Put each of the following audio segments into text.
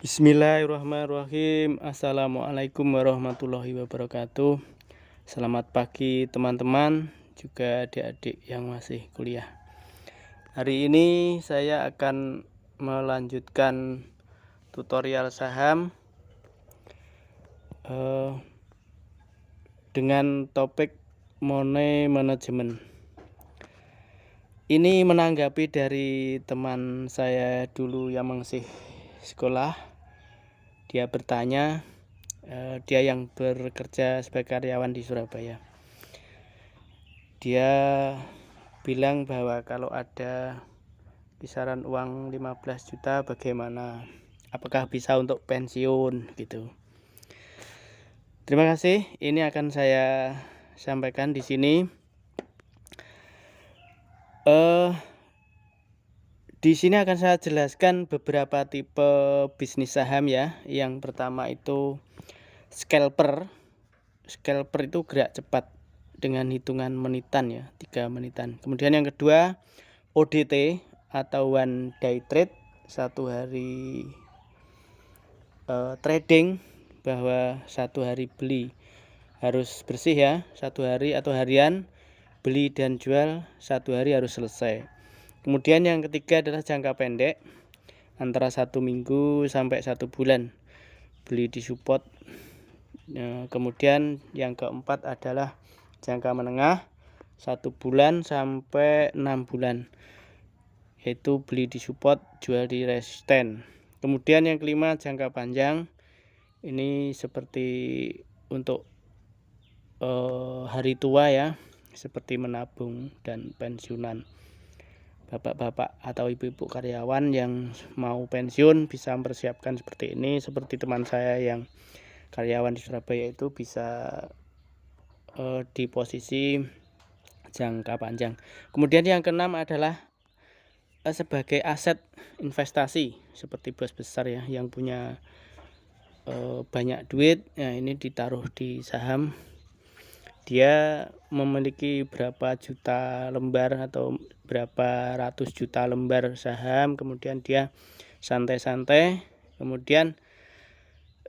Bismillahirrahmanirrahim. Assalamualaikum warahmatullahi wabarakatuh. Selamat pagi teman-teman, juga adik-adik yang masih kuliah. Hari ini saya akan melanjutkan tutorial saham dengan topik money management. Ini menanggapi dari teman saya dulu yang masih sekolah. Dia bertanya, dia yang bekerja sebagai karyawan di Surabaya. Dia bilang bahwa kalau ada kisaran uang 15 juta bagaimana? Apakah bisa untuk pensiun gitu. Terima kasih. Ini akan saya sampaikan di sini. Di sini akan saya jelaskan beberapa tipe bisnis saham ya. Yang pertama itu scalper. Scalper itu gerak cepat dengan hitungan menitan ya, 3 menitan. Kemudian yang kedua ODT atau one day trade, satu hari trading, bahwa satu hari beli harus bersih ya, satu hari atau harian beli dan jual satu hari harus selesai. Kemudian yang ketiga adalah jangka pendek, antara 1 minggu sampai 1 bulan, beli di support. Kemudian yang keempat adalah jangka menengah, 1 bulan sampai 6 bulan, yaitu beli di support, jual di resisten. Kemudian yang kelima jangka panjang, ini seperti untuk hari tua ya, seperti menabung dan pensiunan. Bapak-bapak atau ibu-ibu karyawan yang mau pensiun bisa mempersiapkan seperti ini. Seperti teman saya yang karyawan di Surabaya itu bisa di posisi jangka panjang. Kemudian yang keenam adalah sebagai aset investasi, seperti bos besar ya yang punya banyak duit. Nah, ini ditaruh di saham. Dia memiliki berapa juta lembar atau berapa ratus juta lembar saham, kemudian dia santai-santai, kemudian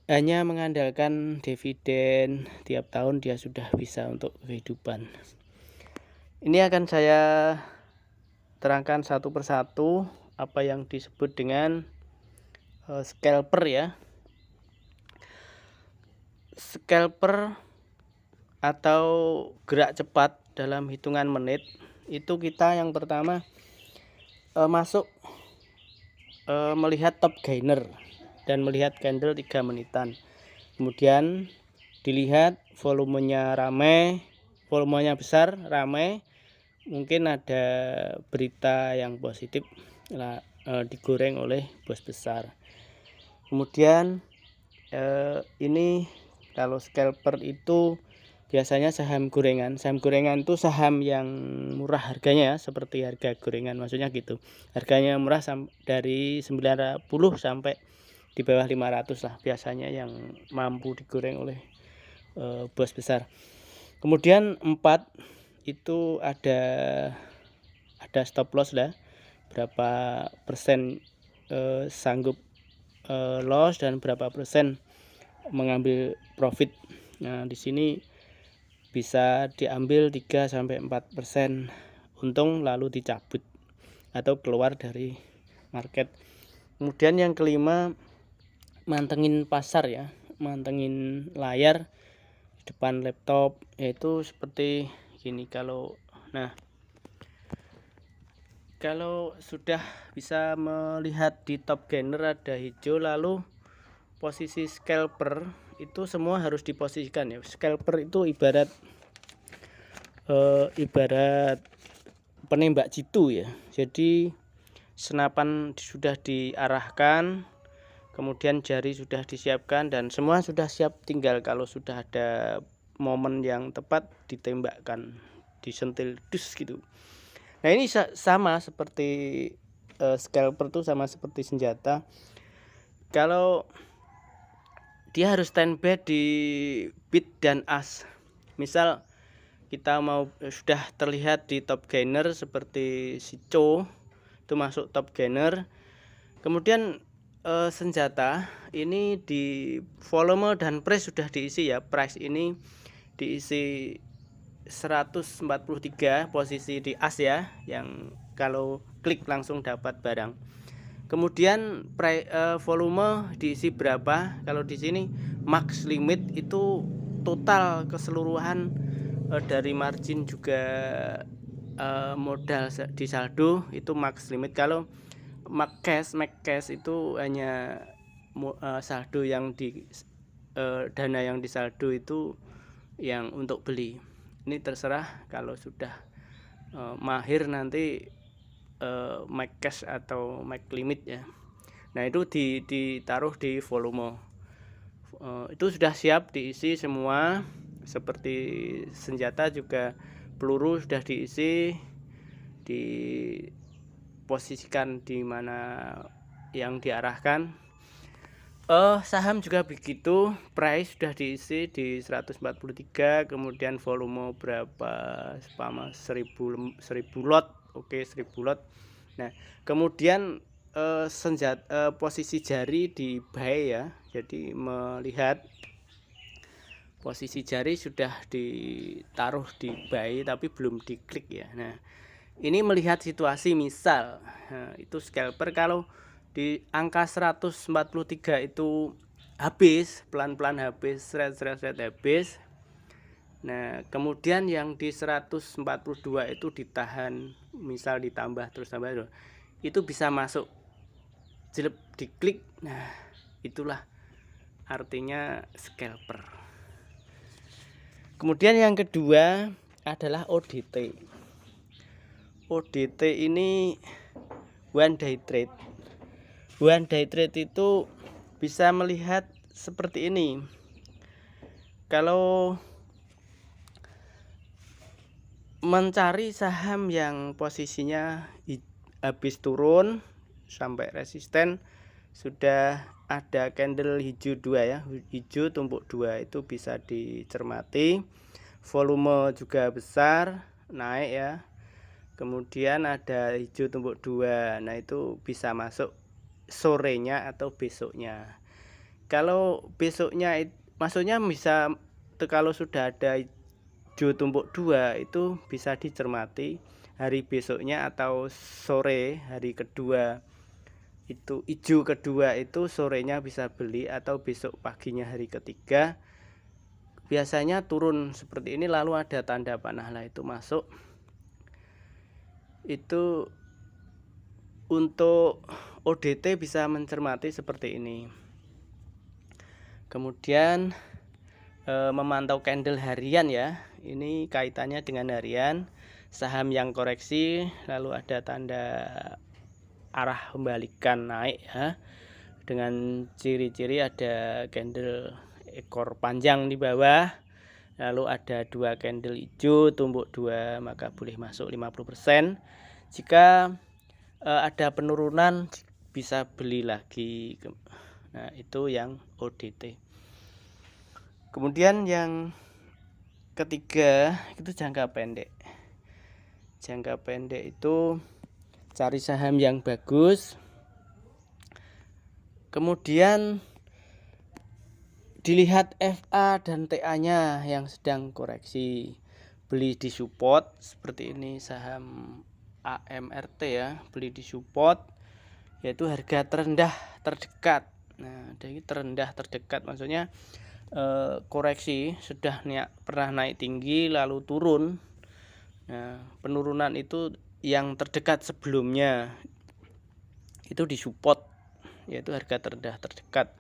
hanya mengandalkan dividen tiap tahun dia sudah bisa untuk kehidupan. Ini akan saya terangkan satu persatu apa yang disebut dengan scalper ya. Scalper atau gerak cepat dalam hitungan menit itu kita yang pertama masuk melihat top gainer dan melihat candle 3 menitan. Kemudian dilihat volumenya ramai, volumenya besar, ramai, mungkin ada berita yang positif digoreng oleh bos besar. Kemudian ini kalau scalper itu biasanya saham gorengan. Saham gorengan itu saham yang murah harganya ya, seperti harga gorengan, maksudnya gitu. Harganya murah dari 90 sampai di bawah 500 lah biasanya yang mampu digoreng oleh bos besar. Kemudian 4 itu ada stop loss lah, berapa persen sanggup loss dan berapa persen mengambil profit. Nah, di sini bisa diambil 3 sampai 4% untung lalu dicabut atau keluar dari market. Kemudian yang kelima, mantengin pasar ya, mantengin layar di depan laptop, yaitu seperti gini. Kalau sudah bisa melihat di top gainer ada hijau, lalu posisi scalper itu semua harus diposisikan ya. Scalper itu ibarat penembak jitu ya. Jadi senapan sudah diarahkan, kemudian jari sudah disiapkan dan semua sudah siap, tinggal kalau sudah ada momen yang tepat ditembakkan, disentil dus gitu. Nah, ini sama seperti scalper tuh sama seperti senjata. Kalau dia harus standby di bid dan ask. Misal kita mau sudah terlihat di top gainer seperti si Cho itu masuk top gainer, kemudian senjata ini di volume dan price sudah diisi ya. Price ini diisi 143, posisi di as ya, yang kalau klik langsung dapat barang. Kemudian volume diisi berapa? Kalau di sini max limit itu total keseluruhan dari margin juga modal di saldo itu max limit. Kalau max cash itu hanya saldo yang di dana yang disaldo itu yang untuk beli. Ini terserah kalau sudah mahir nanti max cash atau max limit ya. Nah itu ditaruh di volume. Itu sudah siap diisi semua, seperti senjata juga peluru sudah diisi, diposisikan di mana yang diarahkan. Saham juga begitu, price sudah diisi di 143, kemudian volume berapa, sama 1000 lot, oke 1000 lot. Nah kemudian posisi jari di buy ya, jadi melihat posisi jari sudah ditaruh di buy tapi belum diklik ya. Nah ini melihat situasi, misal itu scalper kalau di angka 143 itu habis, pelan-pelan habis, seret habis. Nah kemudian yang di 142 itu ditahan, misal ditambah terus tambah, itu bisa masuk jelek diklik. Nah itulah artinya scalper. Kemudian yang kedua adalah ODT. ODT ini one day trade. One day trade itu bisa melihat seperti ini. Kalau mencari saham yang posisinya habis turun sampai resisten, sudah ada candle hijau 2 ya, hijau tumpuk 2, itu bisa dicermati. Volume juga besar, naik ya. Kemudian ada hijau tumpuk 2. Nah itu bisa masuk sorenya atau besoknya. Kalau besoknya maksudnya bisa, kalau sudah ada hijau tumpuk 2 itu bisa dicermati hari besoknya atau sore hari kedua. Itu hijau kedua itu sorenya bisa beli, atau besok paginya hari ketiga biasanya turun seperti ini lalu ada tanda panah, lah itu masuk. Itu untuk ODT bisa mencermati seperti ini. Kemudian memantau candle harian ya, ini kaitannya dengan harian. Saham yang koreksi lalu ada tanda arah pembalikan naik ya, dengan ciri-ciri ada candle ekor panjang di bawah, lalu ada 2 candle hijau tumpuk 2, maka boleh masuk 50%. Jika ada penurunan bisa beli lagi. Nah itu yang ODT. Kemudian yang ketiga itu jangka pendek. Jangka pendek itu cari saham yang bagus, kemudian dilihat FA dan TA nya yang sedang koreksi, beli di support seperti ini, saham AMRT ya, beli di support yaitu harga terendah terdekat. Nah dari terendah terdekat maksudnya koreksi sudah pernah naik tinggi lalu turun. Nah penurunan itu yang terdekat sebelumnya itu di support, yaitu harga terendah terdekat,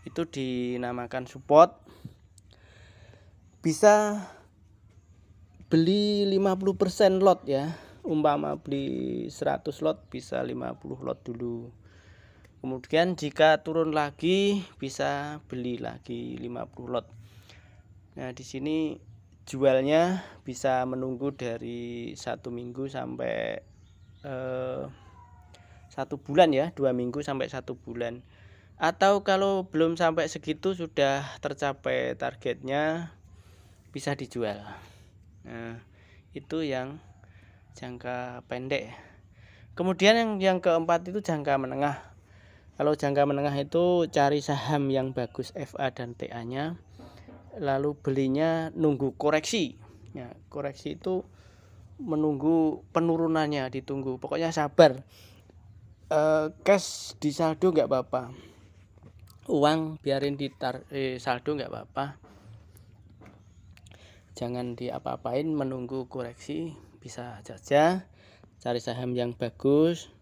itu dinamakan support. Bisa beli 50% lot ya, umpama beli 100 lot bisa 50 lot dulu. Kemudian jika turun lagi bisa beli lagi 50 lot. Nah di sini jualnya bisa menunggu dari 1 minggu sampai 1 bulan ya, 2 minggu sampai 1 bulan. Atau kalau belum sampai segitu, sudah tercapai targetnya, bisa dijual. Nah itu yang jangka pendek. Kemudian yang keempat itu jangka menengah. Kalau jangka menengah itu cari saham yang bagus FA dan TA-nya, lalu belinya nunggu koreksi. Ya, koreksi itu menunggu penurunannya, ditunggu. Pokoknya sabar. Cash di saldo nggak apa-apa. Uang biarin di saldo nggak apa-apa. Jangan diapa-apain, menunggu koreksi bisa saja. Cari saham yang bagus,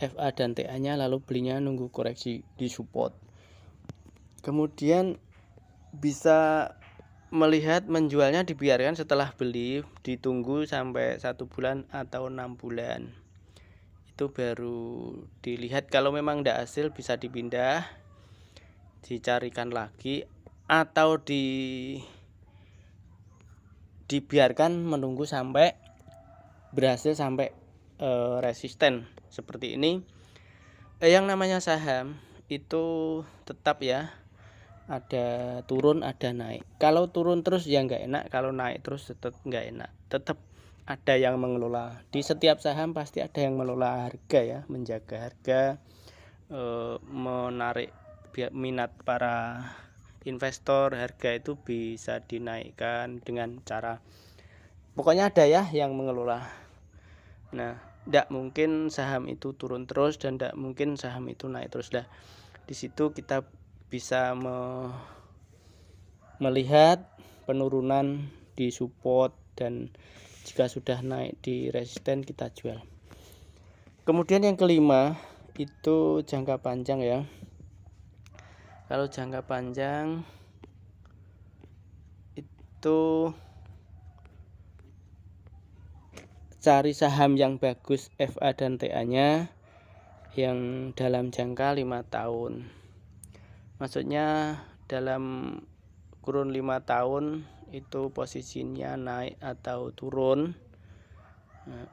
FA dan TA-nya, lalu belinya nunggu koreksi di support. Kemudian bisa melihat menjualnya, dibiarkan setelah beli, ditunggu sampai 1 bulan atau 6 bulan. Itu baru dilihat. Kalau memang tidak hasil bisa dipindah, dicarikan lagi, atau dibiarkan menunggu sampai berhasil, sampai resisten seperti ini. Yang namanya saham itu tetap ya, ada turun ada naik. Kalau turun terus ya nggak enak, kalau naik terus tetap nggak enak. Tetap ada yang mengelola. Di setiap saham pasti ada yang mengelola harga ya, menjaga harga, menarik minat para investor. Harga itu bisa dinaikkan dengan cara, pokoknya ada ya yang mengelola. Nah, tidak mungkin saham itu turun terus dan tidak mungkin saham itu naik terus. Nah, di situ kita bisa melihat penurunan di support, dan jika sudah naik di resisten kita jual. Kemudian yang kelima itu jangka panjang ya. Kalau jangka panjang itu cari saham yang bagus FA dan TA-nya yang dalam jangka 5 tahun. Maksudnya dalam kurun 5 tahun itu posisinya naik atau turun. Nah,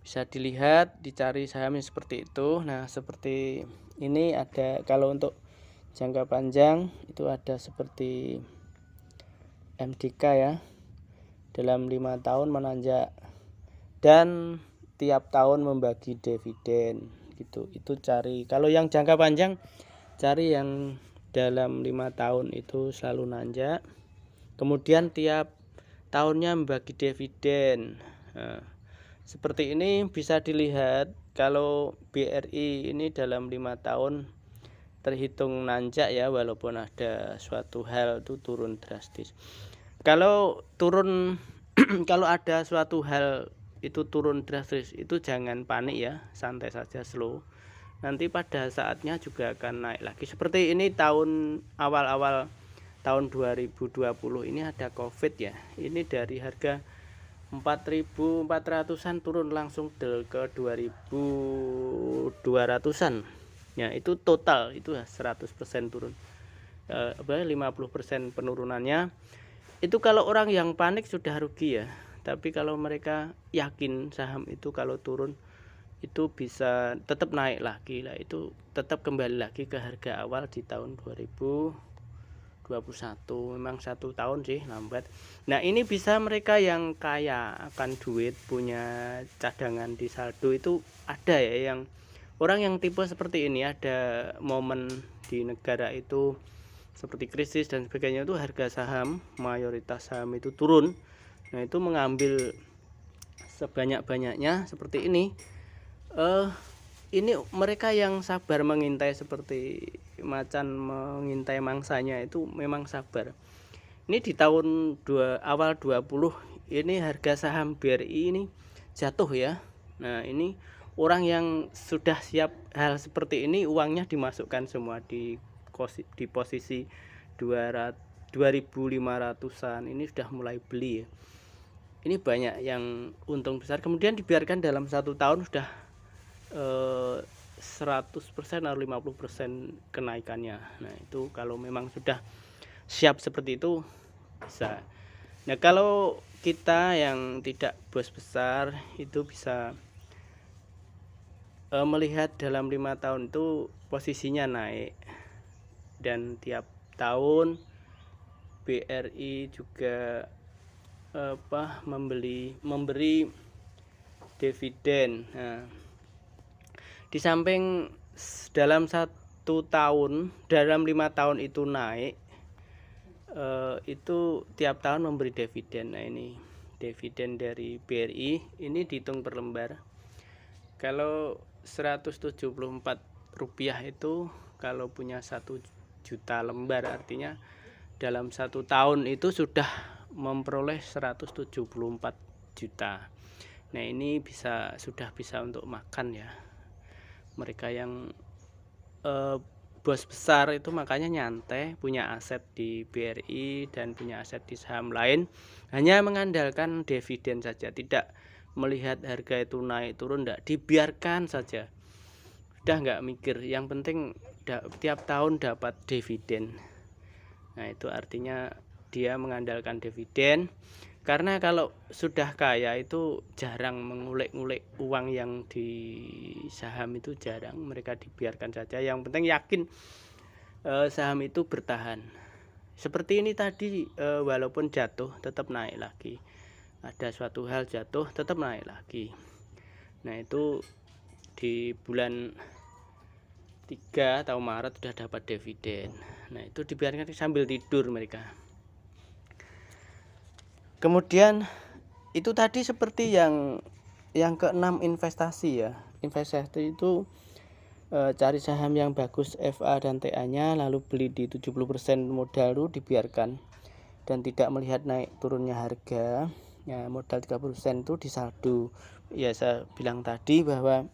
bisa dilihat, dicari saham yang seperti itu. Nah, seperti ini ada. Kalau untuk jangka panjang itu ada seperti MDK ya, dalam 5 tahun menanjak dan tiap tahun membagi dividen gitu. Itu cari. Kalau yang jangka panjang cari yang dalam 5 tahun itu selalu nanjak, kemudian tiap tahunnya membagi dividen. Nah, seperti ini bisa dilihat. Kalau BRI ini dalam 5 tahun terhitung nanjak ya, walaupun ada suatu hal itu turun drastis. Kalau turun kalau ada suatu hal itu turun drastis, itu jangan panik ya, santai saja, slow. Nanti pada saatnya juga akan naik lagi. Seperti ini tahun awal-awal tahun 2020 ini ada Covid ya. Ini dari harga 4.400-an turun langsung ke 2.200-an. Ya, itu total itu 100% turun. 50% penurunannya. Itu kalau orang yang panik sudah rugi ya. Tapi kalau mereka yakin saham itu kalau turun itu bisa tetap naik lagi lah, itu tetap kembali lagi ke harga awal di tahun 2021. Memang 1 tahun sih lambat. Nah, ini bisa mereka yang kaya akan duit, punya cadangan di saldo itu ada ya, yang orang yang tipe seperti ini. Ada momen di negara itu seperti krisis dan sebagainya, itu harga saham, mayoritas saham itu turun. Nah, itu mengambil sebanyak-banyaknya seperti ini. Ini mereka yang sabar mengintai, seperti macan mengintai mangsanya, itu memang sabar. Ini di tahun awal 20 ini harga saham BRI ini jatuh ya. Nah, ini orang yang sudah siap hal seperti ini, uangnya dimasukkan semua di posisi 2.500-an. Ini sudah mulai beli ya. Ini banyak yang untung besar, kemudian dibiarkan dalam 1 tahun sudah 100% atau 50% kenaikannya. Nah, itu kalau memang sudah siap seperti itu bisa. Nah, kalau kita yang tidak bos besar itu bisa melihat dalam 5 tahun itu posisinya naik, dan tiap tahun BRI juga memberi dividen. Nah, di samping dalam 1 tahun, dalam 5 tahun itu naik, itu tiap tahun memberi dividen. Nah ini dividen dari BRI, ini dihitung per lembar. Kalau Rp174 itu kalau punya 1 juta lembar, artinya dalam 1 tahun itu sudah memperoleh 174 juta. Nah ini sudah bisa untuk makan ya. Mereka yang bos besar itu makanya nyantai, punya aset di BRI dan punya aset di saham lain, hanya mengandalkan dividen saja, tidak melihat harga itu naik turun, tidak, dibiarkan saja, udah nggak mikir, yang penting tiap tahun dapat dividen. Nah itu artinya dia mengandalkan dividen, karena kalau sudah kaya itu jarang mengulik-ngulik uang yang di saham, itu jarang, mereka dibiarkan saja, yang penting yakin saham itu bertahan. Seperti ini tadi, walaupun jatuh tetap naik lagi, ada suatu hal jatuh tetap naik lagi. Nah itu di bulan 3 atau Maret sudah dapat dividen. Nah itu dibiarkan sambil tidur mereka. Kemudian itu tadi seperti yang keenam, investasi ya. Investasi itu cari saham yang bagus FA dan TA nya, lalu beli di 70% modal itu dibiarkan dan tidak melihat naik turunnya harga ya. Modal 30% itu disaldo ya. Saya bilang tadi bahwa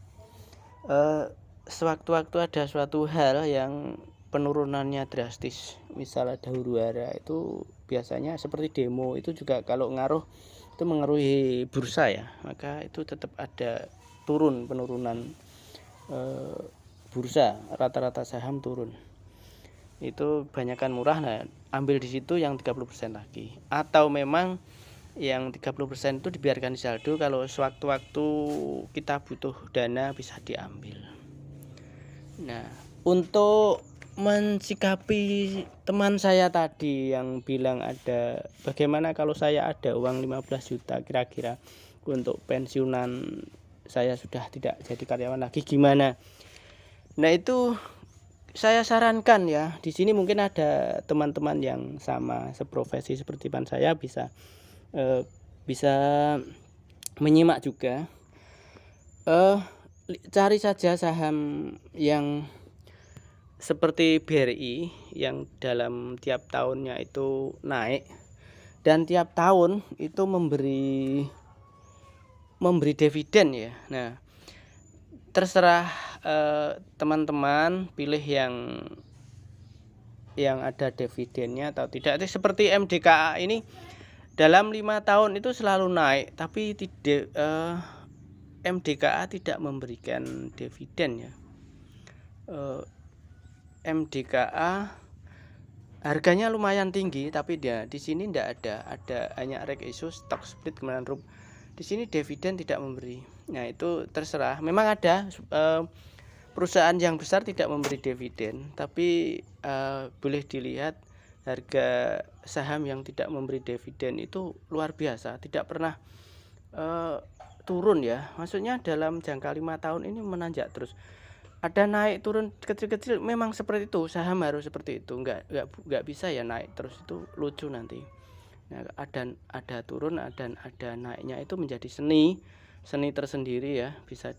sewaktu-waktu ada suatu hal yang penurunannya drastis, misal ada huru-hara, itu biasanya seperti demo, itu juga kalau ngaruh itu mengaruhi bursa ya, maka itu tetap ada penurunan bursa, rata-rata saham turun. Itu banyakkan murah, nah ambil di situ yang 30% lagi, atau memang yang 30% itu dibiarkan di saldo, kalau sewaktu-waktu kita butuh dana bisa diambil. Nah untuk mensikapi teman saya tadi yang bilang ada bagaimana kalau saya ada uang 15 juta kira-kira untuk pensiunan, saya sudah tidak jadi karyawan lagi, gimana? Nah itu saya sarankan ya, di sini mungkin ada teman-teman yang sama seprofesi seperti saya, bisa menyimak juga. Cari saja saham yang seperti BRI yang dalam tiap tahunnya itu naik dan tiap tahun itu memberi dividen ya. Nah terserah teman-teman pilih yang ada dividennya atau tidak. Seperti MDKA ini dalam 5 tahun itu selalu naik, tapi MDKA tidak memberikan dividen ya. MDKA harganya lumayan tinggi, tapi dia di sini tidak ada hanya rek isu, stock split, kemudian RUP. Di sini dividen tidak memberi. Nah itu terserah. Memang ada perusahaan yang besar tidak memberi dividen, tapi boleh dilihat harga saham yang tidak memberi dividen itu luar biasa, tidak pernah turun ya. Maksudnya dalam jangka 5 tahun ini menanjak terus. Ada naik turun kecil-kecil, memang seperti itu, saham harus seperti itu, nggak bisa ya naik terus, itu lucu nanti. Nah, ada turun dan ada naiknya, itu menjadi seni tersendiri ya. Bisa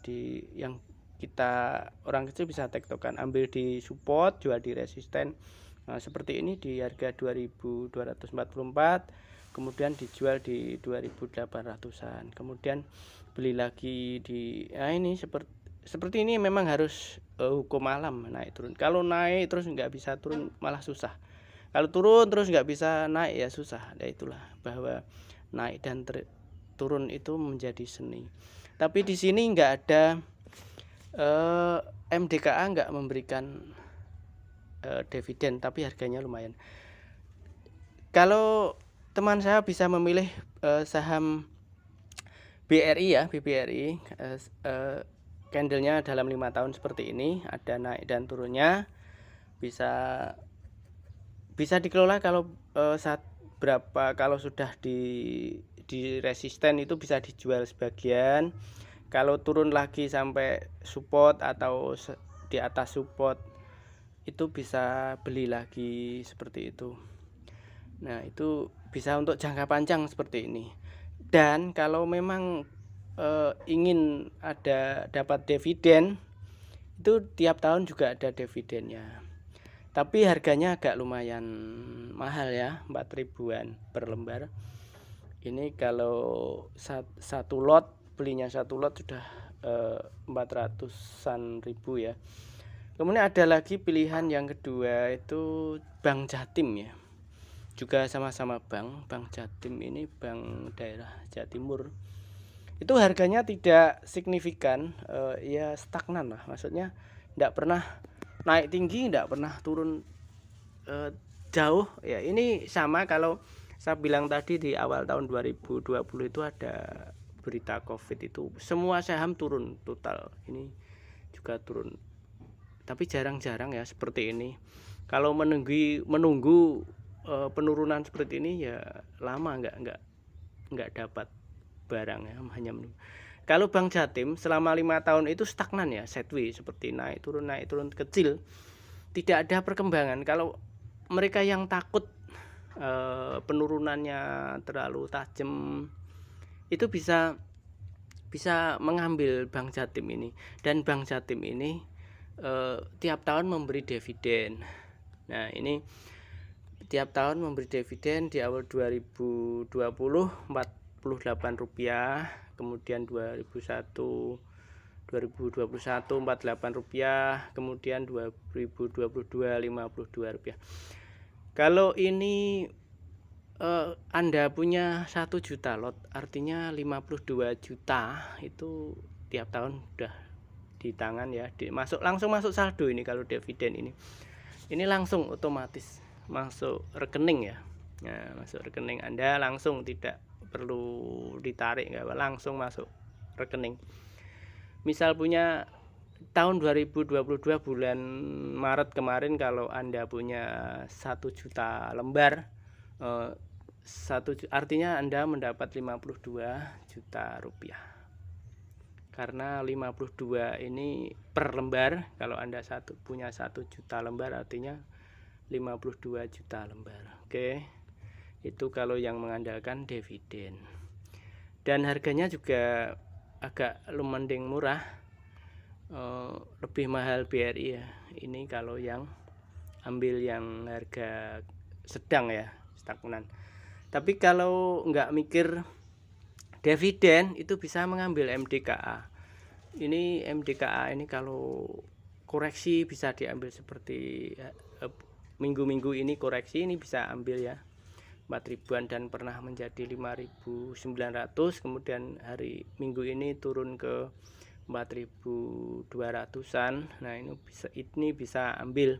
yang kita orang kecil bisa tektokan, ambil di support, jual di resisten. Nah, seperti ini di harga 2244, kemudian dijual di 2800-an, kemudian beli lagi di ini seperti ini. Memang harus hukum alam, naik turun. Kalau naik terus nggak bisa turun malah susah, kalau turun terus nggak bisa naik ya susah. Nah itulah bahwa naik dan turun itu menjadi seni. Tapi di sini nggak ada MDKA nggak memberikan dividen, tapi harganya lumayan. Kalau teman saya bisa memilih saham BRI ya, BBRI, candlenya dalam 5 tahun seperti ini, ada naik dan turunnya, bisa dikelola. Kalau kalau sudah di resisten itu bisa dijual sebagian, kalau turun lagi sampai support atau di atas support itu bisa beli lagi seperti itu. Nah, itu bisa untuk jangka panjang seperti ini. Dan kalau memang ingin dapat dividen, itu tiap tahun juga ada dividennya. Tapi harganya agak lumayan mahal ya, 4 ribuan per lembar. Ini kalau satu lot, belinya satu lot sudah 400-an ribu ya. Kemudian ada lagi pilihan yang kedua, itu Bank Jatim ya. Juga sama-sama Bank Jatim, ini bank daerah Jawa Timur. Itu harganya tidak signifikan, ya stagnan lah, maksudnya tidak pernah naik tinggi, tidak pernah turun jauh ya. Ini sama kalau saya bilang tadi di awal tahun 2020 itu ada berita COVID, itu semua saham turun total. Ini juga turun, tapi jarang-jarang ya seperti ini. Kalau menunggu penurunan seperti ini ya lama, nggak dapat barang ya, hanya menunggu. Kalau Bank Jatim selama 5 tahun itu stagnan ya, sideways, seperti naik turun kecil, tidak ada perkembangan. Kalau mereka yang takut penurunannya terlalu tajam, itu bisa mengambil Bank Jatim ini. Dan Bank Jatim ini tiap tahun memberi dividen. Nah, ini tiap tahun memberi dividen. Di awal 2020 Rp48, kemudian 2021 Rp48, kemudian 2022 Rp52. Kalau ini Anda punya 1 juta lot, artinya 52 juta itu tiap tahun udah di tangan ya, langsung masuk saldo. Ini kalau dividen ini langsung otomatis masuk rekening ya. Nah, masuk rekening Anda langsung, tidak perlu ditarik, langsung masuk rekening. Misal punya tahun 2022 bulan Maret kemarin, kalau Anda punya 1 juta lembar, artinya Anda mendapat 52 juta rupiah. Karena 52 ini per lembar, kalau Anda punya 1 juta lembar, artinya 52 juta lembar. Oke, itu kalau yang mengandalkan dividen. Dan harganya juga agak lumayan murah, lebih mahal BRI ya. Ini kalau yang ambil yang harga sedang ya, stagnan. Tapi kalau nggak mikir dividen, itu bisa mengambil MDKA. Ini MDKA ini kalau koreksi bisa diambil, seperti minggu-minggu ini koreksi, ini bisa ambil ya 4 ribuan dan pernah menjadi 5.900, kemudian hari Minggu ini turun ke 4.200-an. Nah, ini bisa ambil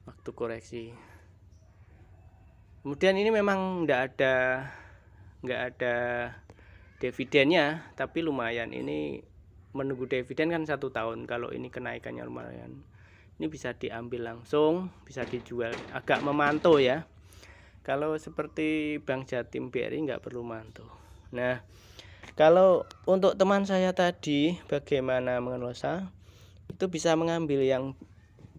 waktu koreksi. Kemudian ini memang nggak ada dividennya, tapi lumayan. Ini menunggu dividen kan 1 tahun. Kalau ini kenaikannya lumayan, ini bisa diambil langsung, bisa dijual, agak memantau ya. Kalau seperti Bank Jatim, BRI nggak perlu mantau. Nah, kalau untuk teman saya tadi bagaimana mengelola, itu bisa mengambil yang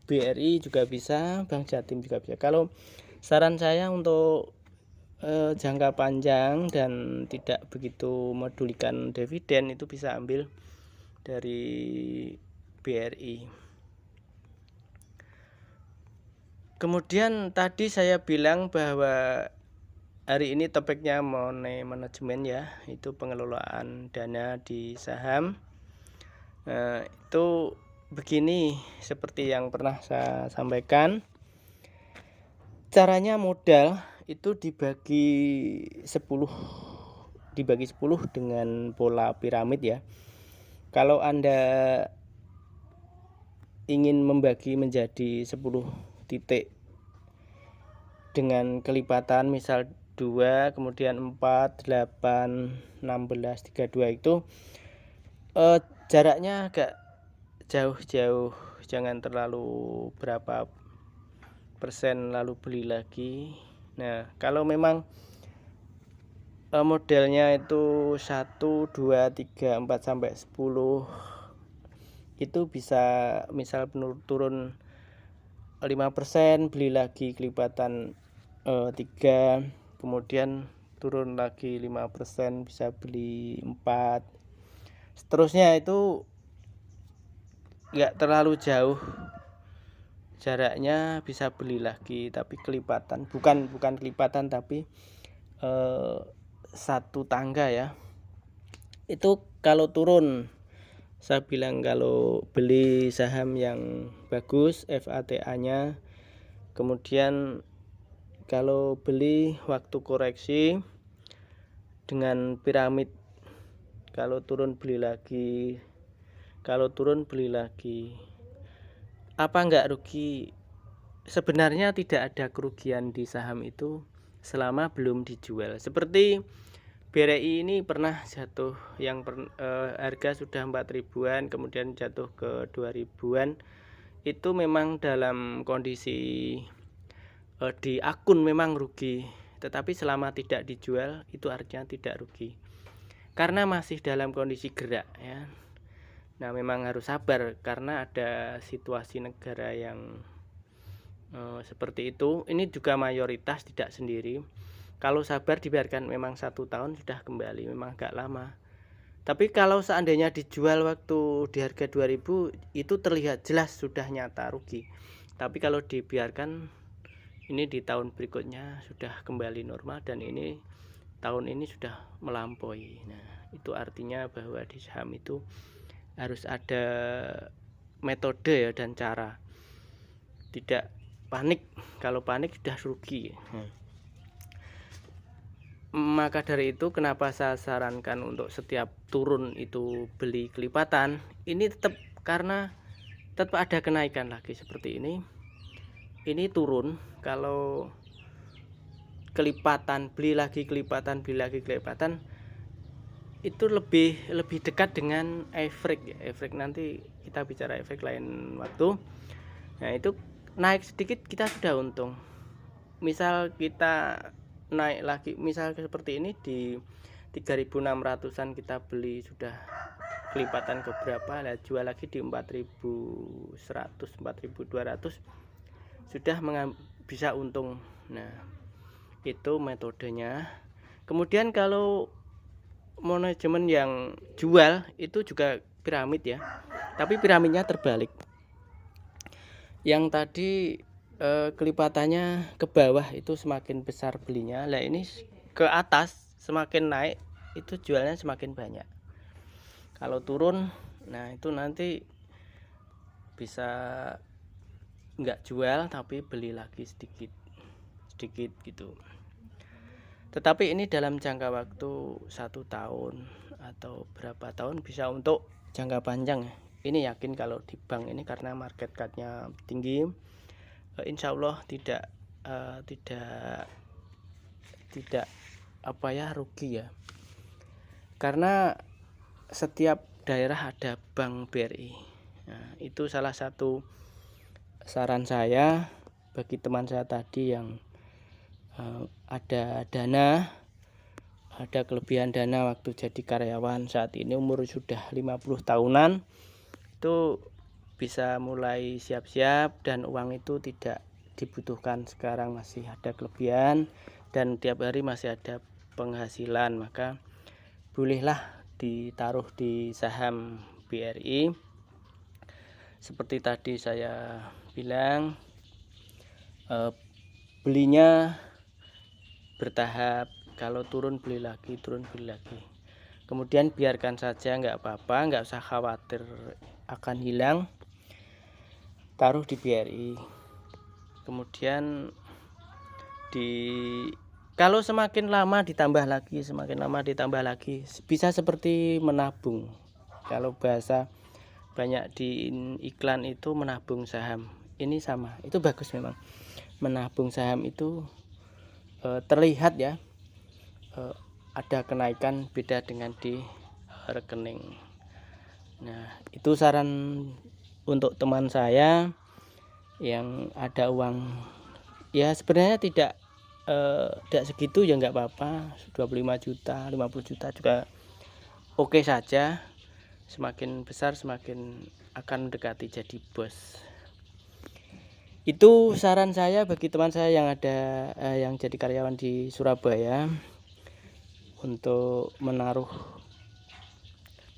BRI juga bisa, Bank Jatim juga bisa. Kalau saran saya untuk jangka panjang dan tidak begitu medulikan dividen, itu bisa ambil dari BRI. Kemudian tadi saya bilang bahwa hari ini topiknya money management ya, itu pengelolaan dana di saham. Nah, itu begini, seperti yang pernah saya sampaikan. Caranya modal itu dibagi 10 dengan pola piramid ya. Kalau Anda ingin membagi menjadi 10 titik dengan kelipatan, misal 2, kemudian 4, 8, 16, 32, itu jaraknya agak jauh-jauh, jangan terlalu berapa persen lalu beli lagi. Nah, kalau memang modelnya itu 1, 2, 3, 4 sampai 10, itu bisa misal turun 5%, beli lagi kelipatan 3, kemudian turun lagi 5%, bisa beli 4, seterusnya. Itu nggak terlalu jauh jaraknya, bisa beli lagi tapi kelipatan, bukan kelipatan tapi satu tangga ya. Itu kalau turun, saya bilang kalau beli saham yang bagus FATA-nya. Kemudian kalau beli waktu koreksi dengan piramid, kalau turun beli lagi, kalau turun beli lagi. Apa enggak rugi? Sebenarnya tidak ada kerugian di saham itu selama belum dijual. Seperti BRI ini pernah jatuh yang harga sudah 4 ribuan, kemudian jatuh ke 2 ribuan. Itu memang dalam kondisi di akun memang rugi, tetapi selama tidak dijual itu artinya tidak rugi, karena masih dalam kondisi gerak ya. Nah, memang harus sabar karena ada situasi negara yang seperti itu. Ini juga mayoritas, tidak sendiri. Kalau sabar dibiarkan memang 1 tahun sudah kembali, memang agak lama. Tapi kalau seandainya dijual waktu di harga 2000, itu terlihat jelas sudah nyata rugi. Tapi kalau dibiarkan, ini di tahun berikutnya sudah kembali normal, dan ini tahun ini sudah melampaui. Nah, itu artinya bahwa di saham itu harus ada metode ya dan cara, tidak panik. Kalau panik sudah rugi. Maka dari itu kenapa saya sarankan untuk setiap turun itu beli kelipatan. Ini tetap, karena tetap ada kenaikan lagi seperti ini. Ini turun, kalau kelipatan beli lagi kelipatan, beli lagi kelipatan, itu lebih dekat dengan efek ya. Efek nanti kita bicara efek lain waktu. Nah, itu naik sedikit kita sudah untung. Misal kita naik lagi, misal seperti ini di 3.600-an kita beli, sudah kelipatan ke berapa, lah jual lagi di 4.100, 4.200, sudah bisa untung. Nah, itu metodenya. Kemudian kalau manajemen yang jual itu juga piramid ya, tapi piramidnya terbalik. Yang tadi kelipatannya ke bawah itu semakin besar belinya, lah ini ke atas semakin naik itu jualnya semakin banyak. Kalau turun, nah itu nanti bisa nggak jual tapi beli lagi sedikit gitu. Tetapi ini dalam jangka waktu 1 tahun atau berapa tahun, bisa untuk jangka panjang ya. Ini yakin kalau di bank ini karena market cap-nya tinggi, insya Allah tidak rugi ya. Karena setiap daerah ada bank BRI. Nah, itu salah satu saran saya bagi teman saya tadi yang ada dana, ada kelebihan dana waktu jadi karyawan, saat ini umur sudah 50 tahunan, itu bisa mulai siap-siap, dan uang itu tidak dibutuhkan sekarang, masih ada kelebihan dan tiap hari masih ada penghasilan, maka bolehlah ditaruh di saham BRI. Seperti tadi saya bilang, belinya bertahap, kalau turun beli lagi, turun beli lagi. Kemudian biarkan saja, nggak apa-apa, nggak usah khawatir akan hilang, taruh di BRI. Kemudian kalau semakin lama ditambah lagi, bisa seperti menabung. Kalau bahasa banyak di iklan itu menabung saham, ini sama, itu bagus memang. Menabung saham itu terlihat ya, ada kenaikan, beda dengan di rekening. Nah, itu saran untuk teman saya yang ada uang ya, sebenarnya tidak segitu ya, nggak apa-apa, 25 juta 50 juta juga oke saja. semakin besar semakin akan mendekati jadi bos. Itu saran saya bagi teman saya yang ada yang jadi karyawan di Surabaya, untuk menaruh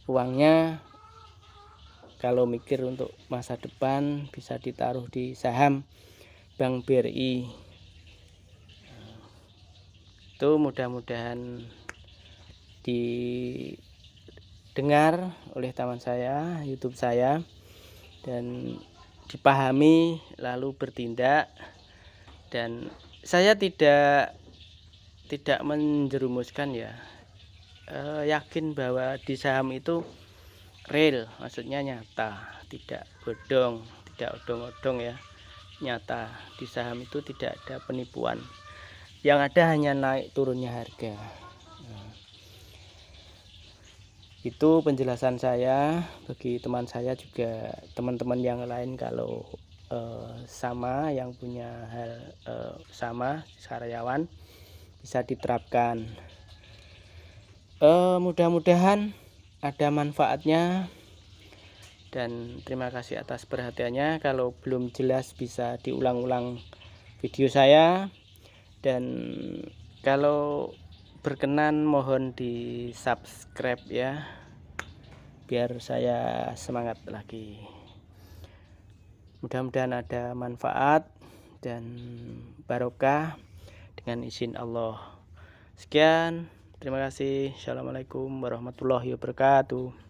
uangnya kalau mikir untuk masa depan bisa ditaruh di saham Bank BRI. Itu mudah-mudahan didengar oleh teman saya, YouTube saya, dan dipahami lalu bertindak. Dan saya tidak menjerumuskan ya, yakin bahwa di saham itu real, maksudnya nyata, tidak bodong, tidak odong-odong ya, nyata. Di saham itu tidak ada penipuan, yang ada hanya naik turunnya harga. Itu penjelasan saya bagi teman saya, juga teman-teman yang lain kalau sama, yang punya hal sama karyawan, bisa diterapkan. Mudah-mudahan ada manfaatnya, dan terima kasih atas perhatiannya. Kalau belum jelas bisa diulang-ulang video saya, dan kalau berkenan mohon di subscribe ya, biar saya semangat lagi. Mudah-mudahan ada manfaat dan barokah dengan izin Allah. Sekian, terima kasih. Assalamualaikum warahmatullahi wabarakatuh.